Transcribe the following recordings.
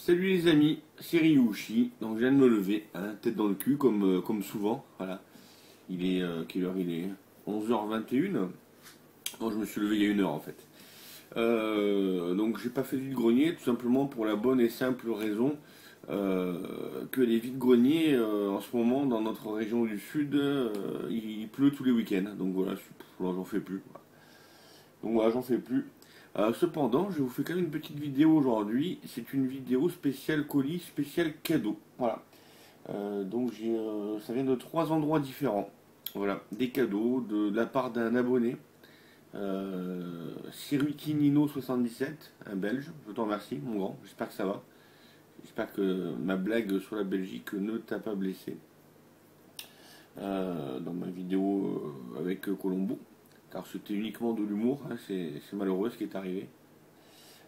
Salut les amis, c'est Ryushi. Donc je viens de me lever, hein, tête dans le cul comme souvent. Voilà. Il est quelle heure il est 11h21. Bon, je me suis levé il y a 1 heure en fait. Donc j'ai pas fait de vide-grenier tout simplement pour la bonne et simple raison que les vides-greniers en ce moment dans notre région du sud il pleut tous les week-ends. Donc voilà, j'en fais plus. Donc voilà, j'en fais plus. Cependant, je vous fais quand même une petite vidéo aujourd'hui. C'est une vidéo spéciale colis, spéciale cadeau. Voilà. Donc ça vient de 3 endroits différents. Voilà, des cadeaux de la part d'un abonné. Siruti Nino 77, un Belge. Je t'en remercie, mon grand. J'espère que ça va. J'espère que ma blague sur la Belgique ne t'a pas blessé. Dans ma vidéo avec Colombo. Car c'était uniquement de l'humour, hein, c'est malheureux ce qui est arrivé.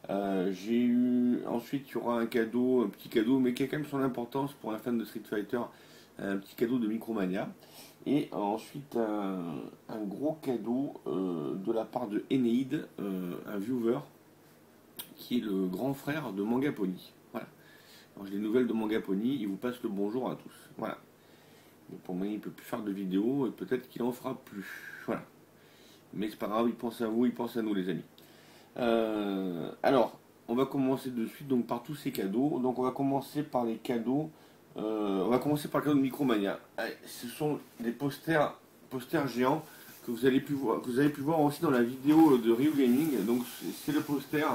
Ensuite, il y aura un cadeau, un petit cadeau, mais qui a quand même son importance pour un fan de Street Fighter, un petit cadeau de Micromania. Et ensuite, un gros cadeau de la part de Eneid, un viewer, qui est le grand frère de Manga Pony. Voilà. Alors, j'ai des nouvelles de Manga Pony, il vous passe le bonjour à tous. Voilà. Mais pour moi, il ne peut plus faire de vidéos, et peut-être qu'il en fera plus. Voilà. Mais c'est pas grave, il pense à vous, il pense à nous les amis. Alors, on va commencer de suite donc par tous ces cadeaux. Donc on va commencer par les cadeaux. On va commencer par le cadeau de Micromania. Ce sont des posters géants que vous avez pu voir aussi dans la vidéo de Ryu Gaming. Donc c'est le poster,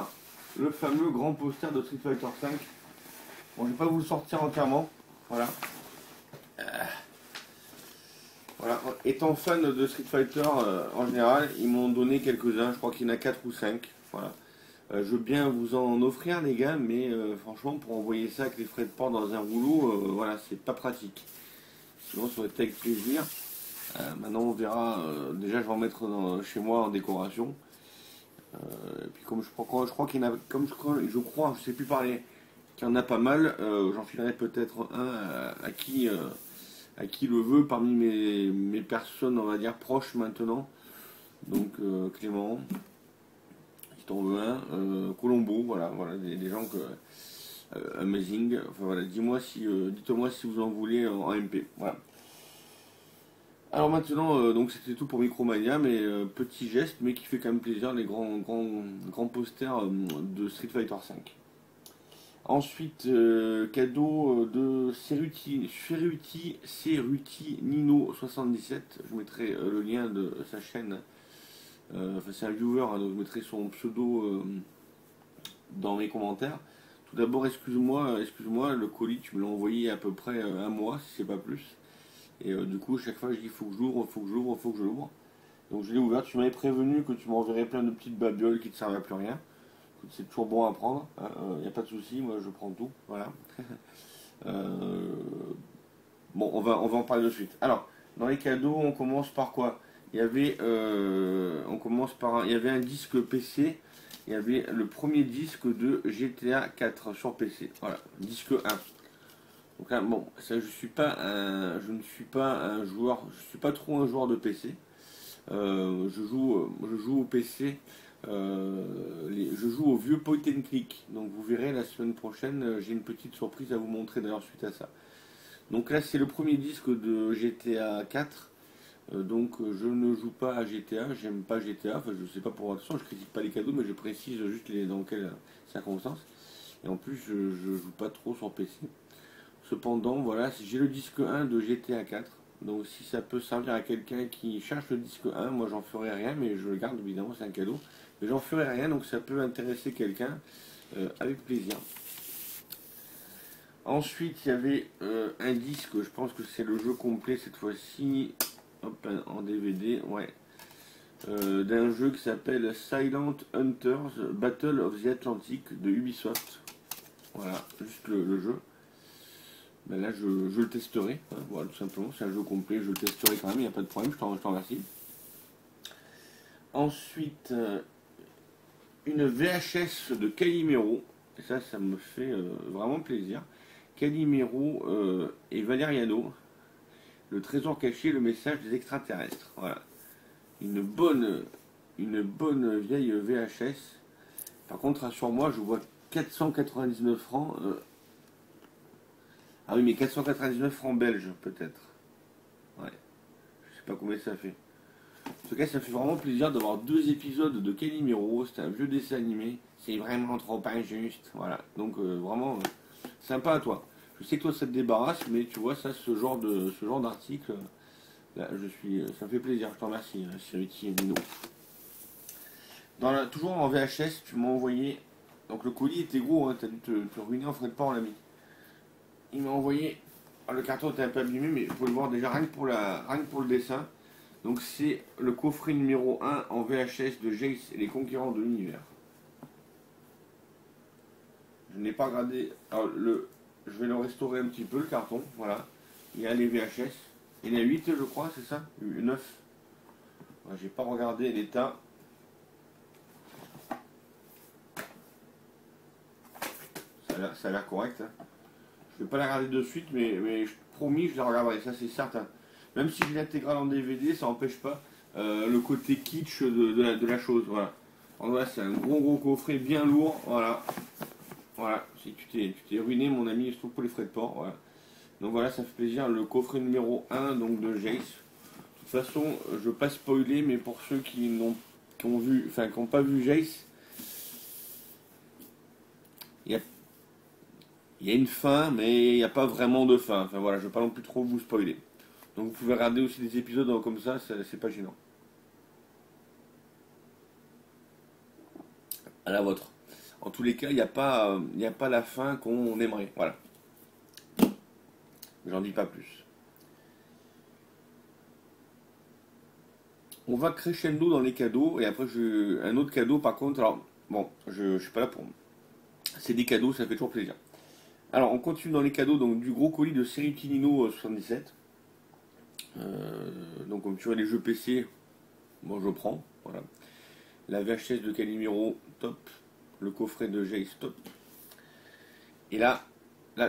le fameux grand poster de Street Fighter V. Bon, je vais pas vous le sortir entièrement. Voilà. Voilà, étant fan de Street Fighter en général, ils m'ont donné quelques-uns, je crois qu'il y en a 4 ou 5. Voilà. Je veux bien vous en offrir les gars, mais franchement pour envoyer ça avec les frais de port dans un rouleau, voilà, c'est pas pratique. Sinon ça aurait été avec plaisir. Maintenant on verra, déjà je vais en mettre chez moi en décoration. Et puis comme je crois qu'il y en a, je crois, je sais plus parler, qu'il y en a pas mal, j'en filerai peut-être un à qui le veut parmi mes personnes, on va dire, proches maintenant. Donc Clément, si t'en veux un, Colombo, voilà des gens amazing. Enfin voilà, dites-moi si vous en voulez en MP. Voilà. Alors maintenant, donc c'était tout pour Micromania, mais petit geste, mais qui fait quand même plaisir, les grands posters de Street Fighter V. Ensuite, cadeau de Ceruti Nino 77. Je mettrai le lien de sa chaîne. Enfin, c'est un viewer, hein, donc je mettrai son pseudo dans mes commentaires. Tout d'abord, excuse-moi, le colis, tu me l'as envoyé il y a à peu près un mois, si c'est pas plus. Et du coup, chaque fois, je dis faut que je l'ouvre. Donc je l'ai ouvert. Tu m'avais prévenu que tu m'enverrais plein de petites babioles qui ne servent à plus rien. C'est toujours bon à prendre, il n'y a pas de souci, moi je prends tout, voilà. Bon, on va en parler de suite. Alors, dans les cadeaux, on commence par quoi? Il y avait, il y avait un disque PC, il y avait le premier disque de GTA 4 sur PC, voilà, disque 1. Donc là, bon, ça, je ne suis pas un joueur, je suis pas trop un joueur de PC. Je joue au PC. Je joue au vieux point and click, donc vous verrez la semaine prochaine, j'ai une petite surprise à vous montrer d'ailleurs suite à ça. Donc là c'est le premier disque de GTA 4, donc je ne joue pas à GTA, j'aime pas GTA, enfin je sais pas pour l'instant, je critique pas les cadeaux, mais je précise juste dans quelles circonstances. Et en plus je joue pas trop sur PC. Cependant voilà, j'ai le disque 1 de GTA 4. Donc si ça peut servir à quelqu'un qui cherche le disque 1, moi j'en ferai rien, mais je le garde évidemment, c'est un cadeau. Mais j'en ferai rien, donc ça peut intéresser quelqu'un avec plaisir. Ensuite, il y avait un disque, je pense que c'est le jeu complet cette fois-ci, en DVD, ouais. D'un jeu qui s'appelle Silent Hunters Battle of the Atlantic de Ubisoft. Voilà, juste le jeu. Ben là, je le testerai, hein, voilà, tout simplement. C'est un jeu complet, je le testerai quand même, il n'y a pas de problème, je t'en remercie. Ensuite, une VHS de Calimero, et ça me fait vraiment plaisir. Calimero et Valeriano, le trésor caché, le message des extraterrestres. Voilà, une bonne vieille VHS. Par contre, rassure-moi, je vois 499 francs. Ah oui, mais 499 francs belges, peut-être. Ouais. Je sais pas combien ça fait. En tout cas, ça fait vraiment plaisir d'avoir 2 épisodes de Calimero. C'est un vieux dessin animé. C'est vraiment trop injuste. Voilà. Donc, vraiment, sympa à toi. Je sais que toi, ça te débarrasse, mais tu vois, ça, ce genre d'article, là, ça me fait plaisir. Je te remercie, Cyriti et Nino. Toujours en VHS, tu m'as envoyé. Donc, le colis était gros, hein, t'as dû te ruiner en frais de port, l'ami. Il m'a envoyé. Le carton était un peu abîmé, mais vous pouvez le voir déjà rien que pour le dessin. Donc c'est le coffret numéro 1 en VHS de Jace et les conquérants de l'univers. Je n'ai pas regardé. Alors je vais le restaurer un petit peu, le carton. Voilà. Il y a les VHS. Il y en a 8, je crois, c'est ça 9. J'ai pas regardé l'état. Ça a l'air correct. Hein. Je vais pas la regarder de suite, mais promis, je la regarderai, ça c'est certain. Même si j'ai l'intégrale en DVD, ça n'empêche pas le côté kitsch de la chose. Voilà. En vrai, c'est un gros coffret bien lourd. Voilà. Voilà. Si tu t'es ruiné, mon ami, je trouve pour les frais de port. Voilà. Donc voilà, ça fait plaisir. Le coffret numéro 1 donc de Jace. De toute façon, je ne veux pas spoiler, mais pour ceux qui n'ont pas vu Jace, il y a une fin, mais il n'y a pas vraiment de fin. Enfin voilà, je ne veux pas non plus trop vous spoiler. Donc vous pouvez regarder aussi des épisodes comme ça, c'est pas gênant. À la vôtre. En tous les cas, il n'y a pas la fin qu'on aimerait. Voilà. J'en dis pas plus. On va crescendo dans les cadeaux, et après un autre cadeau par contre. Alors, bon, je suis pas là pour. C'est des cadeaux, ça fait toujours plaisir. Alors, on continue dans les cadeaux, donc du gros colis de série Tinino 77. Donc, comme tu vois, les jeux PC, bon, je prends. Voilà. La VHS de Calimero, top. Le coffret de Jace, top. Et là,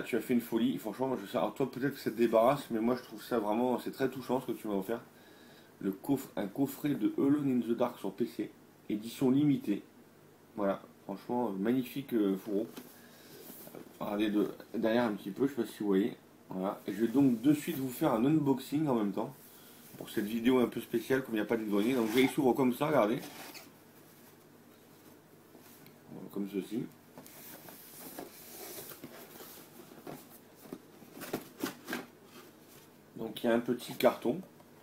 tu as fait une folie. Franchement, alors toi, peut-être que ça te débarrasse, mais moi, je trouve ça vraiment, c'est très touchant ce que tu m'as offert. Un coffret de Alone in the Dark sur PC, édition limitée. Voilà, franchement, magnifique fourreau. Regardez derrière un petit peu, je sais pas si vous voyez. Voilà. Et je vais donc de suite vous faire un unboxing en même temps. Pour cette vidéo un peu spéciale, comme il n'y a pas de grenier. Donc je s'ouvre comme ça, regardez. Comme ceci. Donc il y a un petit carton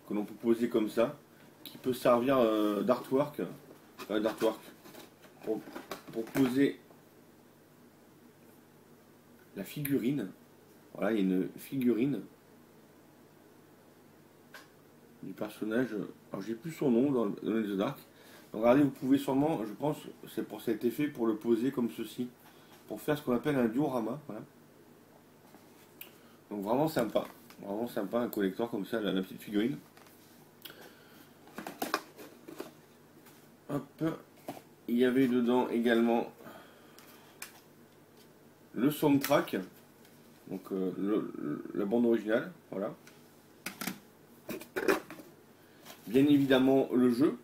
que l'on peut poser comme ça, qui peut servir d'artwork. Pour poser la figurine. Voilà, il y a une figurine du personnage. Alors j'ai plus son nom dans The Dark. Donc regardez, vous pouvez sûrement, je pense, c'est pour cet effet, pour le poser comme ceci, pour faire ce qu'on appelle un diorama. Voilà. Donc vraiment sympa, un collector comme ça, la petite figurine. Hop, il y avait dedans également le soundtrack, donc la bande originale, voilà. Bien évidemment le jeu,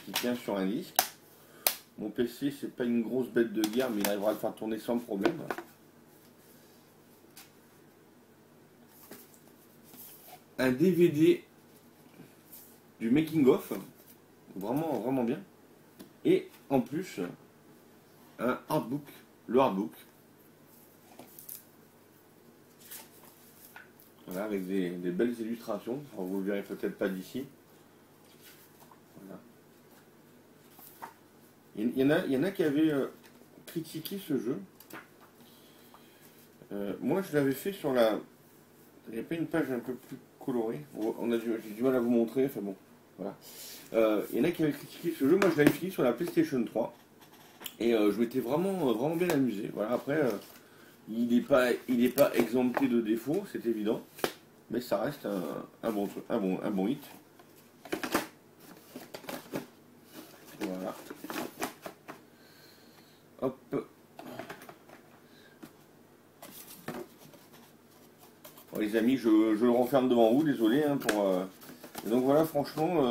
qui tient sur un disque. Mon PC, c'est pas une grosse bête de guerre, mais il arrivera à le faire tourner sans problème. Un DVD du making of, vraiment bien. Et en plus, un artbook, le artbook. Voilà, avec des belles illustrations. Alors, vous le verrez peut-être pas d'ici. Voilà. Il y en a qui avaient critiqué ce jeu. Moi, je l'avais fait sur la. Il n'y a pas une page un peu plus colorée. J'ai du mal à vous montrer. Enfin bon, voilà. Il y en a qui avaient critiqué ce jeu. Moi, je l'avais fini sur la PlayStation 3. Et je m'étais vraiment bien amusé. Voilà. Après, il n'est pas exempté de défauts, c'est évident. Mais ça reste un bon hit. Voilà. Hop. Bon, les amis, je le renferme devant vous, désolé. Hein, donc voilà, franchement,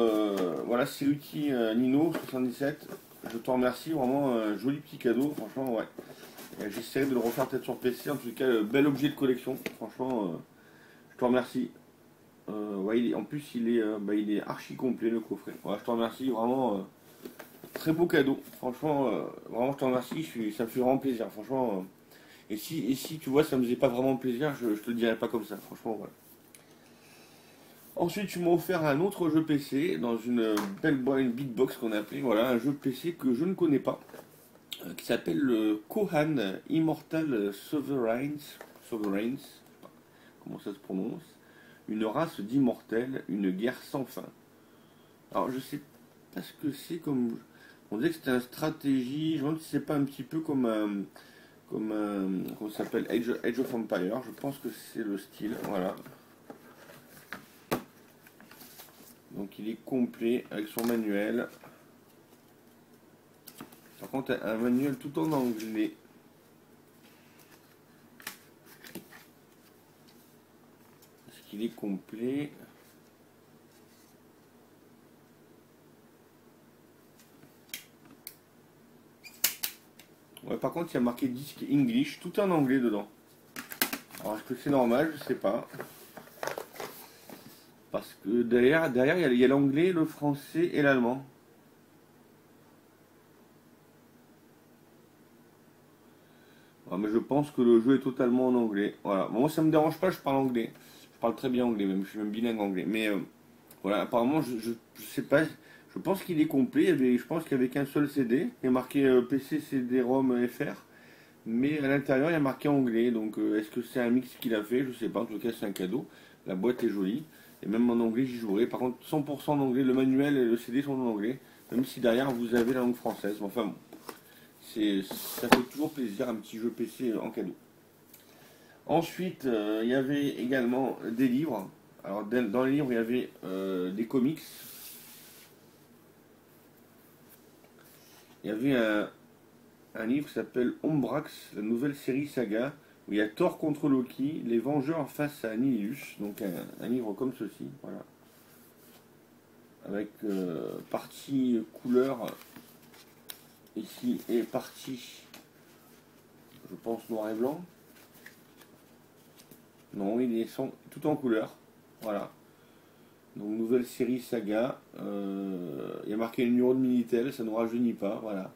voilà, Cyriti Nino 77. je te remercie, vraiment joli petit cadeau, franchement, ouais. J'essaierai de le refaire peut-être sur PC, en tout cas, bel objet de collection, franchement, je te remercie. Ouais, en plus, il est archi complet le coffret. Ouais, je te remercie, vraiment, très beau cadeau, franchement, vraiment, je te remercie, ça me fait vraiment plaisir, franchement. Et si tu vois, ça me faisait pas vraiment plaisir, je te le dirais pas comme ça, franchement, voilà. Ensuite, tu m'as offert un autre jeu PC dans une belle boîte, une big box qu'on a appelé, voilà, un jeu PC que je ne connais pas, qui s'appelle le Kohan Immortal Sovereigns, comment ça se prononce, une race d'immortels, une guerre sans fin. Alors, je sais pas ce que c'est comme. On disait que c'était une stratégie, je me demande si c'est pas un petit peu comment ça s'appelle, Age of Empire, je pense que c'est le style, voilà. Donc il est complet avec son manuel. Par contre, un manuel tout en anglais. Est-ce qu'il est complet? Ouais, par contre, il y a marqué disque English, tout en anglais dedans. Alors, est-ce que c'est normal? Je sais pas. Parce que derrière il y a l'anglais, le français et l'allemand. Ouais, mais je pense que le jeu est totalement en anglais. Voilà. Bon, moi, ça me dérange pas, je parle anglais. Je parle très bien anglais, même. Je suis même bilingue anglais. Mais voilà, apparemment, je sais pas. Je pense qu'il est complet. Je pense qu'il n'y avait qu'un seul CD. Il y a marqué PC, CD-ROM, FR. Mais à l'intérieur, il y a marqué anglais. Donc, est-ce que c'est un mix qu'il a fait? Je sais pas. En tout cas, c'est un cadeau. La boîte est jolie. Et même en anglais, j'y jouerai. Par contre, 100% en anglais. Le manuel et le CD sont en anglais. Même si derrière, vous avez la langue française. Enfin, bon. Ça fait toujours plaisir, un petit jeu PC en cadeau. Ensuite, il y avait également des livres. Alors, dans les livres, il y avait des comics. Il y avait un livre qui s'appelle Ombrax, la nouvelle série saga, où il y a Thor contre Loki, les Vengeurs face à Nihilus. Donc, un livre comme ceci, voilà. Avec partie couleur ici et partie, je pense, noir et blanc. Non, ils sont tout en couleur. Voilà. Donc nouvelle série saga. Il y a marqué le numéro de Minitel, ça ne rajeunit pas. Voilà.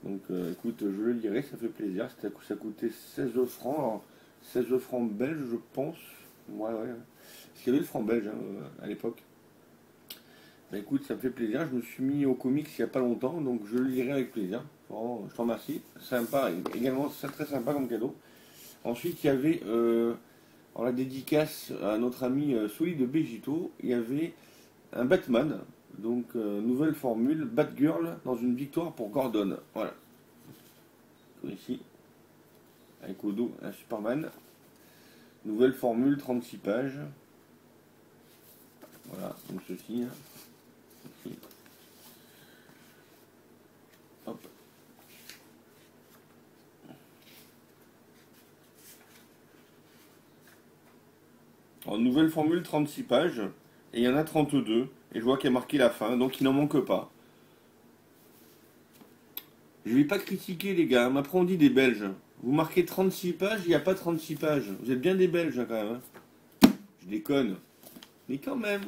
Donc écoute, je le lirai, ça fait plaisir. Ça coûtait 16 francs. Alors, 16 francs belges, je pense. Ouais, ouais. Parce qu'il y avait le franc belge à l'époque. Bah écoute, ça me fait plaisir. Je me suis mis au comics il n'y a pas longtemps, donc je le lirai avec plaisir. Vraiment, je t'en remercie. Sympa, également, c'est très sympa comme cadeau. Ensuite, il y avait en la dédicace à notre ami Solide de Begito, il y avait un Batman, donc nouvelle formule, Batgirl dans une victoire pour Gordon. Voilà. Ici, avec au dos un Superman. Nouvelle formule, 36 pages. Voilà, donc ceci. Ici. Hop. En nouvelle formule, 36 pages. Et il y en a 32. Et je vois qu'il y a marqué la fin, donc il n'en manque pas. Je vais pas critiquer les gars, après on dit des Belges. Vous marquez 36 pages, il n'y a pas 36 pages. Vous êtes bien des Belges quand même. Hein. Je déconne. Mais quand même.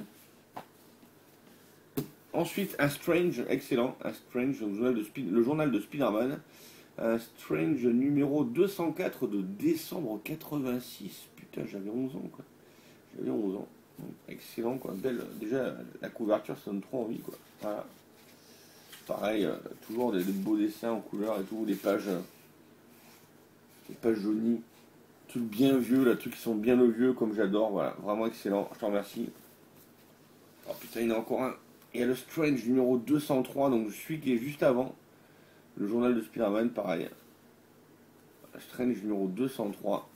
Ensuite, un Strange, excellent. Un Strange, le journal de Spider-Man. Un Strange numéro 204 de décembre 86. Putain, j'avais 11 ans quoi. J'avais 11 ans. Donc, excellent quoi. Belle. Déjà, la couverture, ça donne trop envie quoi. Voilà. Pareil, toujours des beaux dessins en couleur et tout, des pages jaunies, trucs bien vieux, là, trucs qui sont bien vieux comme j'adore, voilà, vraiment excellent, je te remercie. Oh putain, il y en a encore un. Il y a le Strange numéro 203, donc celui qui est juste avant, le journal de Spider-Man, pareil. Strange numéro 203,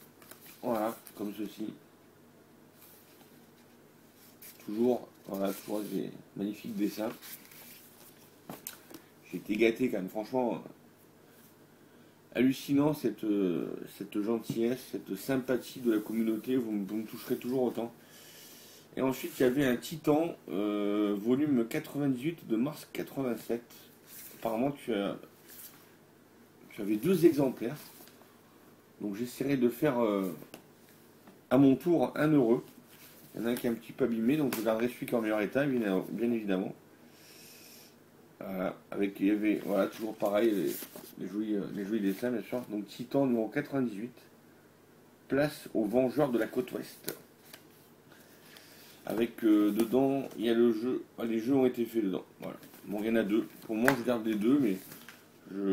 voilà, comme ceci. Toujours, voilà, toujours des magnifiques dessins. J'ai été gâté quand même, franchement. Hallucinant cette gentillesse, cette sympathie de la communauté, vous me toucherez toujours autant. Et ensuite il y avait un Titan, volume 98 de mars 87. apparemment tu avais 2 exemplaires. Donc j'essaierai de faire à mon tour un heureux. Il y en a un qui est un petit peu abîmé, donc je garderai celui qui est en meilleur état, bien évidemment. Avec, il y avait, voilà, toujours pareil, les jolis dessins, bien sûr. Donc Titan numéro 98, place aux Vengeurs de la côte ouest. Avec dedans, il y a le jeu, les jeux ont été faits dedans. Voilà. Bon, il y en a 2. Pour moi, je garde les 2, mais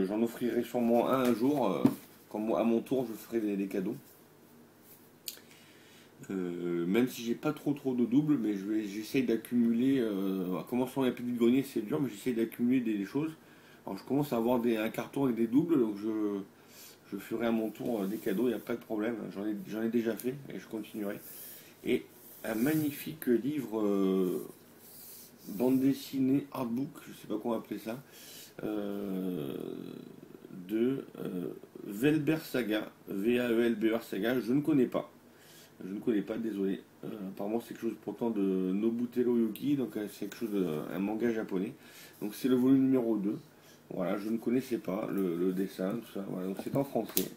j'en offrirai sûrement un jour. Quand moi, à mon tour, je ferai des cadeaux. Même si j'ai pas trop de doubles, mais j'essaye d'accumuler. En commençant les petits greniers, c'est dur, mais j'essaye d'accumuler des choses. Alors je commence à avoir un carton avec des doubles, donc je ferai à mon tour des cadeaux, il n'y a pas de problème. J'en ai déjà fait et je continuerai. Et un magnifique livre bande dessinée artbook, je sais pas comment appeler ça, de Velber Saga, VAELBR Saga, je ne connais pas. Je ne connais pas, désolé. Apparemment, c'est quelque chose pourtant de Nobuteru Yuki, donc c'est quelque chose un manga japonais. Donc c'est le volume numéro 2. Voilà, je ne connaissais pas le dessin, tout ça. Voilà, donc c'est en français.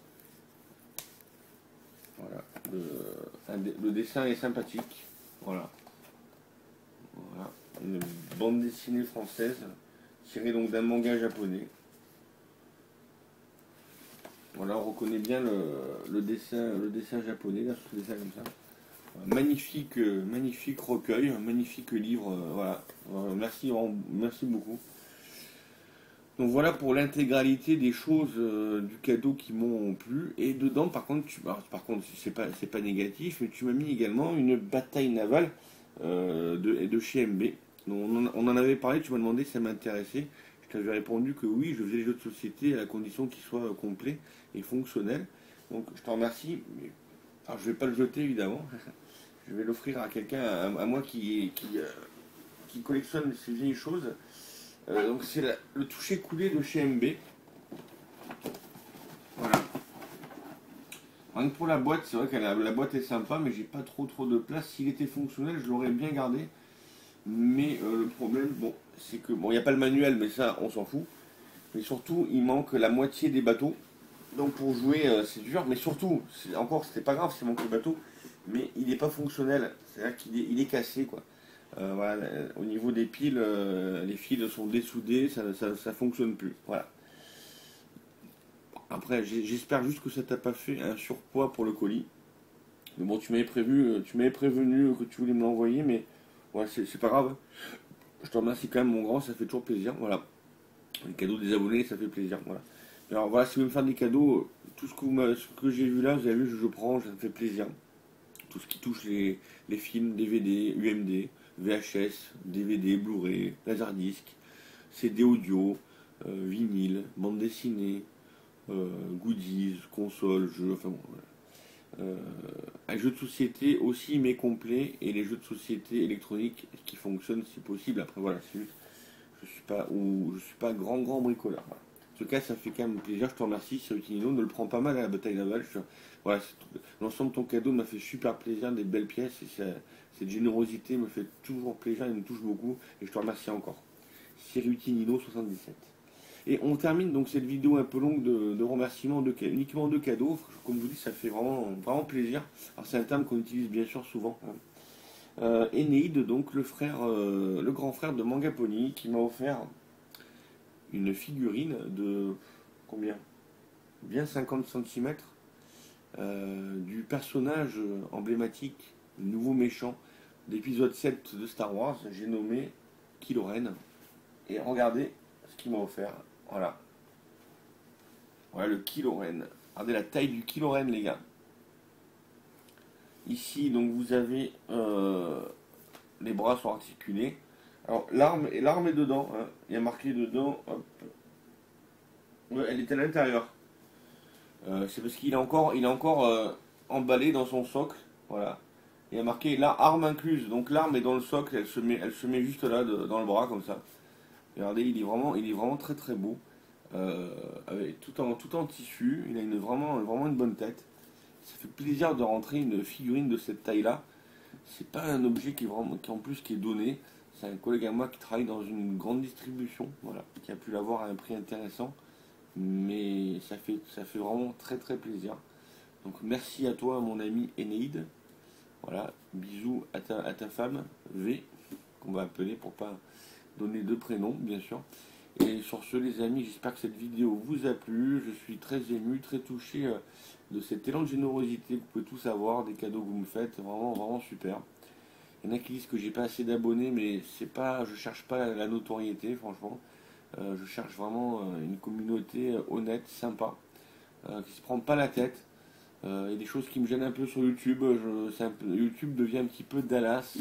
Voilà, le dessin est sympathique. Voilà. Voilà, une bande dessinée française tirée donc d'un manga japonais. Voilà, on reconnaît bien le dessin japonais, là, ce dessin comme ça. Magnifique recueil, un magnifique livre, voilà. Merci beaucoup. Donc voilà pour l'intégralité des choses du cadeau qui m'ont plu. Et dedans, par contre, c'est pas négatif, mais tu m'as mis également une bataille navale de chez MB. Donc, on en avait parlé, tu m'as demandé si ça m'intéressait. Je t'avais répondu que oui, je faisais les jeux de société à la condition qu'ils soient complets et fonctionnels. Donc je te remercie. Alors je vais pas le jeter évidemment. Je vais l'offrir à quelqu'un, à moi qui collectionne ces vieilles choses. Donc c'est le toucher coulé de chez MB. Voilà. Rien que pour la boîte, c'est vrai que la boîte est sympa, mais j'ai pas trop de place. S'il était fonctionnel, je l'aurais bien gardé. Mais le problème, bon, c'est que bon, il n'y a pas le manuel, mais ça, on s'en fout. Mais surtout, il manque la moitié des bateaux. Donc pour jouer, c'est dur. Mais surtout, c'était pas grave s'il manque le bateau, mais il n'est pas fonctionnel. C'est-à-dire qu'il est cassé, quoi. Voilà, au niveau des piles, les fils sont dessoudés, ça fonctionne plus. Voilà. Après, j'espère juste que ça t'a pas fait un surpoids pour le colis. Mais bon, tu m'avais prévenu que tu voulais me l'envoyer, mais ouais, c'est pas grave. Je te remercie quand même, mon grand, ça fait toujours plaisir. Voilà. Les cadeaux des abonnés, ça fait plaisir. Voilà. Alors voilà, si vous voulez me faire des cadeaux, tout ce que j'ai vu là, vous avez vu, je prends, ça me fait plaisir. Tout ce qui touche les films, DVD, UMD, VHS, DVD, Blu-ray, Laserdisc, CD audio, vinyle, bande dessinée, goodies, console, jeux, enfin bon, voilà. Un jeu de société aussi mais complet, et les jeux de société électroniques qui fonctionnent si possible. Après voilà, je suis pas grand bricoleur. Voilà. En tout cas, ça fait quand même plaisir, je te remercie, Nino, ne le prends pas mal à la bataille navale. Voilà, l'ensemble de ton cadeau m'a fait super plaisir, des belles pièces, et cette générosité me fait toujours plaisir et me touche beaucoup, et je te remercie encore. Nino 77. Et on termine donc cette vidéo un peu longue de remerciements uniquement de cadeaux. Comme je vous dis, ça fait vraiment plaisir. Alors c'est un terme qu'on utilise bien sûr souvent. Enéide, donc le grand frère de Manga Pony, qui m'a offert une figurine de combien? Bien 50 cm du personnage emblématique, le nouveau méchant d'épisode 7 de Star Wars. J'ai nommé Kylo Ren. Et regardez ce qu'il m'a offert. Voilà. Voilà le Kylo Ren. Regardez la taille du Kylo Ren, les gars. Ici, donc vous avez les bras sont articulés. Alors l'arme est dedans. Hein. Il y a marqué dedans. Hop. Ouais, elle est à l'intérieur. C'est parce qu'il est encore emballé dans son socle. Voilà. Il y a marqué là arme incluse. Donc l'arme est dans le socle. Elle se met juste là dans le bras comme ça. Regardez, il est vraiment très beau. Avec tout en tissu. Il a vraiment une bonne tête. Ça fait plaisir de rentrer une figurine de cette taille-là. C'est pas un objet qui en plus qui est donné. C'est un collègue à moi qui travaille dans une grande distribution, voilà, qui a pu l'avoir à un prix intéressant, mais ça fait vraiment très très plaisir. Donc merci à toi mon ami Enéide. Voilà, bisous à ta femme, V, qu'on va appeler pour pas donner deux prénoms, bien sûr. Et sur ce, les amis, j'espère que cette vidéo vous a plu. Je suis très ému, très touché de cet élan de générosité que vous pouvez tous avoir, des cadeaux que vous me faites, vraiment, vraiment super. Il y en a qui disent que j'ai pas assez d'abonnés, mais c'est pas, je cherche pas la notoriété, franchement. Je cherche vraiment une communauté honnête, sympa, qui se prend pas la tête. Il y a des choses qui me gênent un peu sur YouTube. YouTube devient un petit peu Dallas.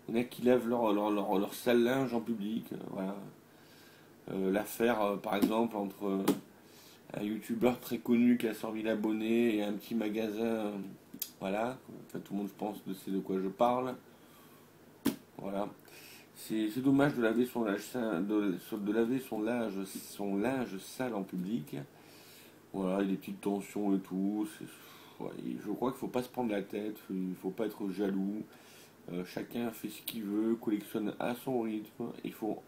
Il y en a qui lèvent leur sale linge en public. Voilà. L'affaire, par exemple, entre un youtubeur très connu qui a 100 000 abonnés et un petit magasin. Voilà. Enfin, tout le monde, je pense, sait de quoi je parle. Voilà. C'est dommage de laver son linge, de laver son linge sale en public. Voilà, il y a des petites tensions et tout. Ouais, je crois qu'il ne faut pas se prendre la tête, il ne faut pas être jaloux. Chacun fait ce qu'il veut, collectionne à son rythme.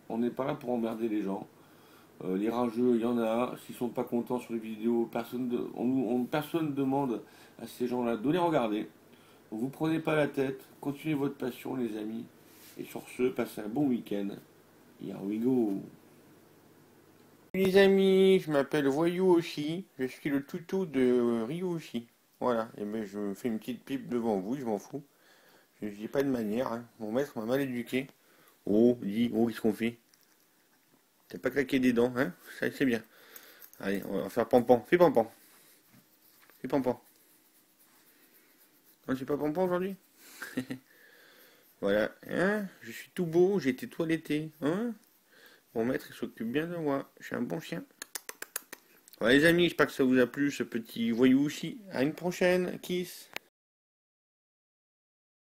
On n'est pas là pour emmerder les gens. Les rageux, il y en a. S'ils sont pas contents sur les vidéos, personne ne demande à ces gens-là de les regarder. Donc vous prenez pas la tête, continuez votre passion les amis. Et sur ce, passez un bon week-end. Here we go. Les amis, je m'appelle Voyou aussi. Je suis le toutou de Ryushi. Voilà, et ben je fais une petite pipe devant vous, je m'en fous. Je n'ai pas de manière, hein. Mon maître m'a mal éduqué. Oh, dis, oh, qu'est-ce qu'on fait? T'as pas claqué des dents, hein? Ça, c'est bien. Allez, on va faire pampan. Fais pampan. Fais pampan. Non, c'est pas pampan aujourd'hui? Voilà, hein? Je suis tout beau, j'ai été toiletté, hein? Mon maître, il s'occupe bien de moi. Je suis un bon chien. Voilà les amis, j'espère que ça vous a plu, ce petit voyou aussi. À une prochaine, kiss.